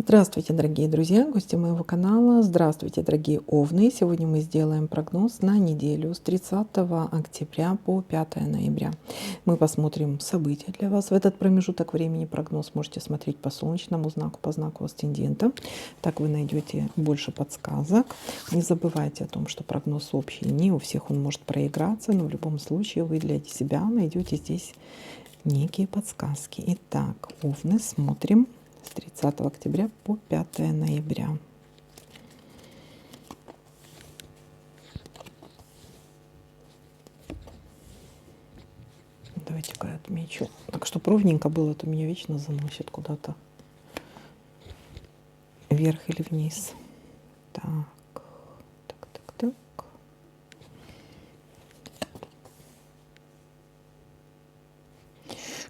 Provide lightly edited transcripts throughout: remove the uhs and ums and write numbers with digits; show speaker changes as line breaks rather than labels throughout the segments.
Здравствуйте, дорогие друзья, гости моего канала. Здравствуйте, дорогие овны. Сегодня мы сделаем прогноз на неделю с 30 октября по 5 ноября. Мы посмотрим события для вас в этот промежуток времени. Прогноз можете смотреть по солнечному знаку, по знаку асцендента. Так вы найдете больше подсказок. Не забывайте о том, что прогноз общий. Не у всех он может проиграться, но в любом случае вы для себя найдете здесь некие подсказки. Итак, овны, смотрим с 30 октября по 5 ноября. Давайте-ка я отмечу. Так что ровненько было, то меня вечно заносит куда-то вверх или вниз. Так.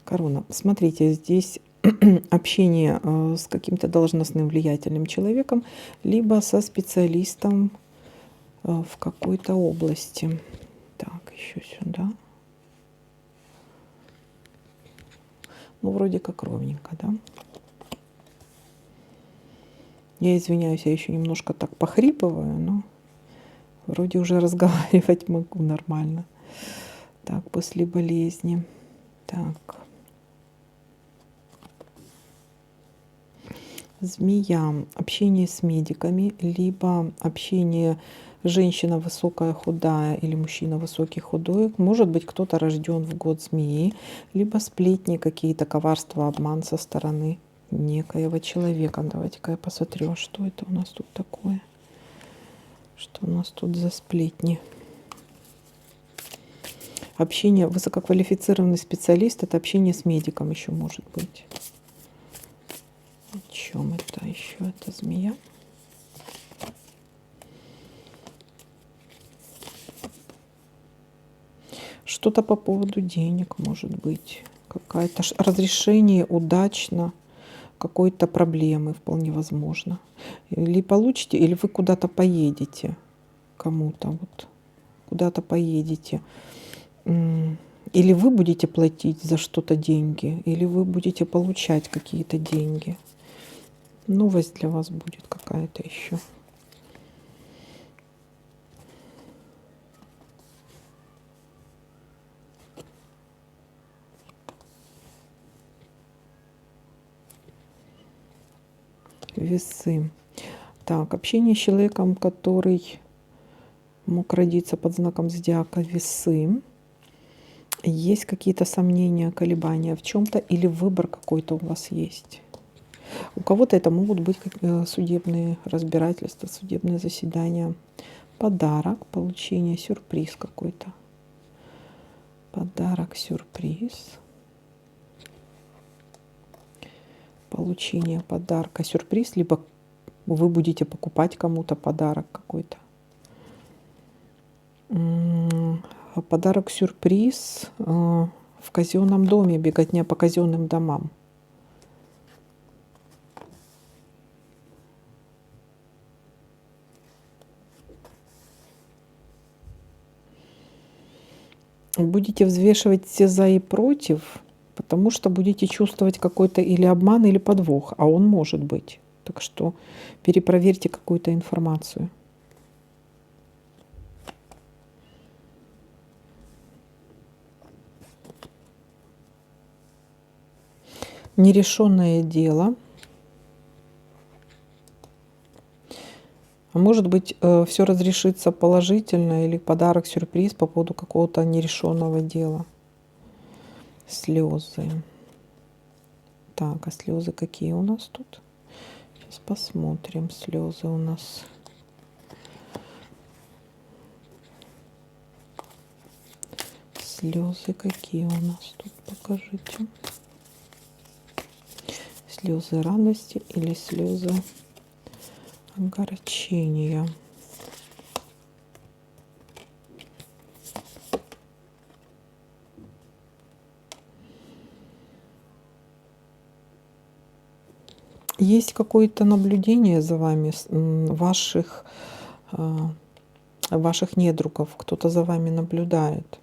Корона. Смотрите, здесь общение с каким-то должностным влиятельным человеком, либо со специалистом в какой-то области. Так, еще сюда. Ну, вроде как ровненько, да? Я извиняюсь, я еще немножко так похрипываю, но вроде уже разговаривать могу нормально. Так, после болезни. Так. Змея. Общение с медиками, либо общение женщина высокая, худая или мужчина высокий, худой. Может быть, кто-то рожден в год змеи, либо сплетни какие-то, коварства, обман со стороны некоего человека. Давайте-ка я посмотрю, что это у нас тут такое. Что у нас тут за сплетни? Общение, высококвалифицированный специалист, это общение с медиком еще может быть. О чем это еще? Это змея. Что-то по поводу денег может быть. Какое-то разрешение удачно какой-то проблемы вполне возможно. Или получите, или вы куда-то поедете кому-то. Вот куда-то поедете. Или вы будете платить за что-то деньги, или вы будете получать какие-то деньги. Новость для вас будет какая-то еще. Весы. Так, общение с человеком, который мог родиться под знаком зодиака Весы. Есть какие-то сомнения, колебания в чем-то, или выбор какой-то у вас есть. У кого-то это могут быть судебные разбирательства, судебные заседания. Подарок, получение, сюрприз какой-то. Подарок, сюрприз. Получение подарка, сюрприз, либо вы будете покупать кому-то подарок какой-то. Подарок, сюрприз в казенном доме, беготня по казенным домам. Будете взвешивать все за и против, потому что будете чувствовать какой-то или обман, или подвох, а он может быть. Так что перепроверьте какую-то информацию. Нерешенное дело. А может быть, все разрешится положительно, или подарок, сюрприз по поводу какого-то нерешенного дела. Слезы. Так, а слезы какие у нас тут? Сейчас посмотрим. Слезы у нас. Слезы какие у нас тут? Покажите. Слезы радости или слезы огорчения. Есть какое-то наблюдение за вами, ваших недругов, кто-то за вами наблюдает.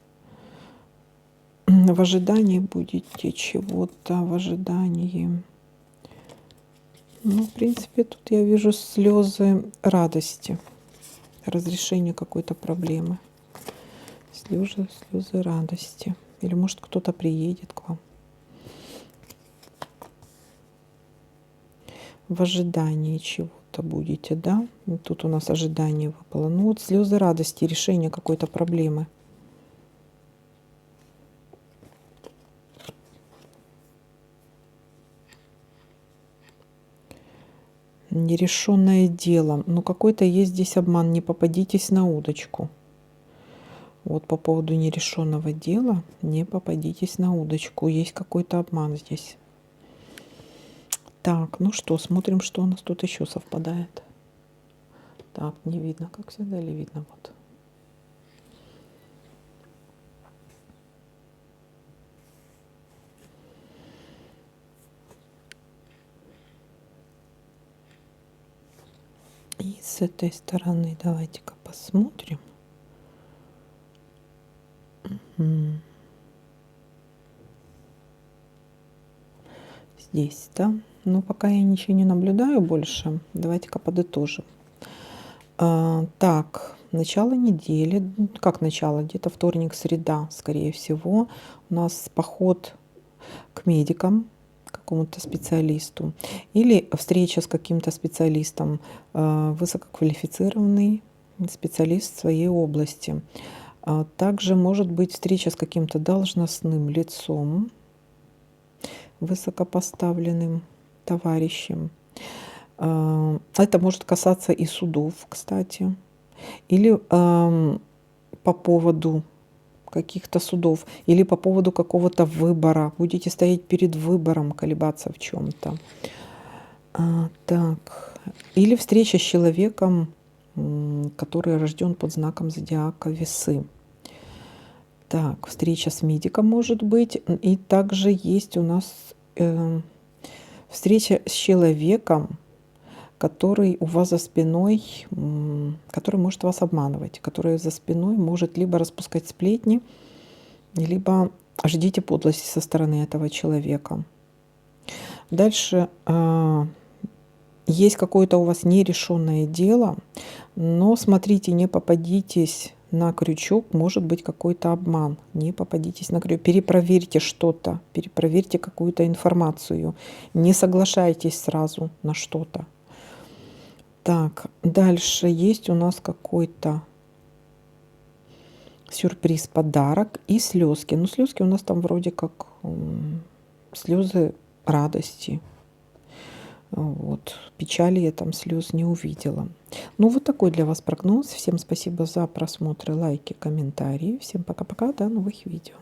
В ожидании будете чего-то, в ожидании. Ну, в принципе, тут я вижу слезы радости, разрешение какой-то проблемы. Слезы радости. Или может кто-то приедет к вам. В ожидании чего-то будете, да? И тут у нас ожидание выпало. Ну вот слезы радости, решение какой-то проблемы. Нерешенное дело. Ну какой-то есть здесь обман. Не попадитесь на удочку. Вот по поводу нерешенного дела, не попадитесь на удочку. Есть какой-то обман здесь. Так, ну что, смотрим, что у нас тут еще совпадает. Так, не видно, как всегда, или видно? Вот. И с этой стороны давайте-ка посмотрим. Здесь, да? Ну, пока я ничего не наблюдаю больше. Давайте-ка подытожим. Так, начало недели. Как начало? Где-то вторник, среда, скорее всего. У нас поход к медикам, к какому-то специалисту. Или встреча с каким-то специалистом, высококвалифицированный специалист в своей области. Также может быть встреча с каким-то должностным лицом, высокопоставленным товарищем. Это может касаться и судов, кстати, или по поводу каких-то судов, или по поводу какого-то выбора. Будете стоять перед выбором, колебаться в чем-то. Так, или встреча с человеком, который рожден под знаком зодиака Весы. Так, встреча с медиком может быть. И также есть у нас встреча с человеком, который у вас за спиной, который может вас обманывать, который за спиной может либо распускать сплетни, либо ждите подлости со стороны этого человека. Дальше есть какое-то у вас нерешенное дело, но смотрите, не попадитесь на крючок, может быть какой-то обман. Не попадитесь на крючок. Перепроверьте что-то, перепроверьте какую-то информацию. Не соглашайтесь сразу на что-то. Так, дальше есть у нас какой-то сюрприз, подарок и слезки. Ну, слезки у нас там вроде как слезы радости. Вот. Печали я там слез не увидела. Ну, вот такой для вас прогноз. Всем спасибо за просмотры, лайки, комментарии. Всем пока-пока, до новых видео.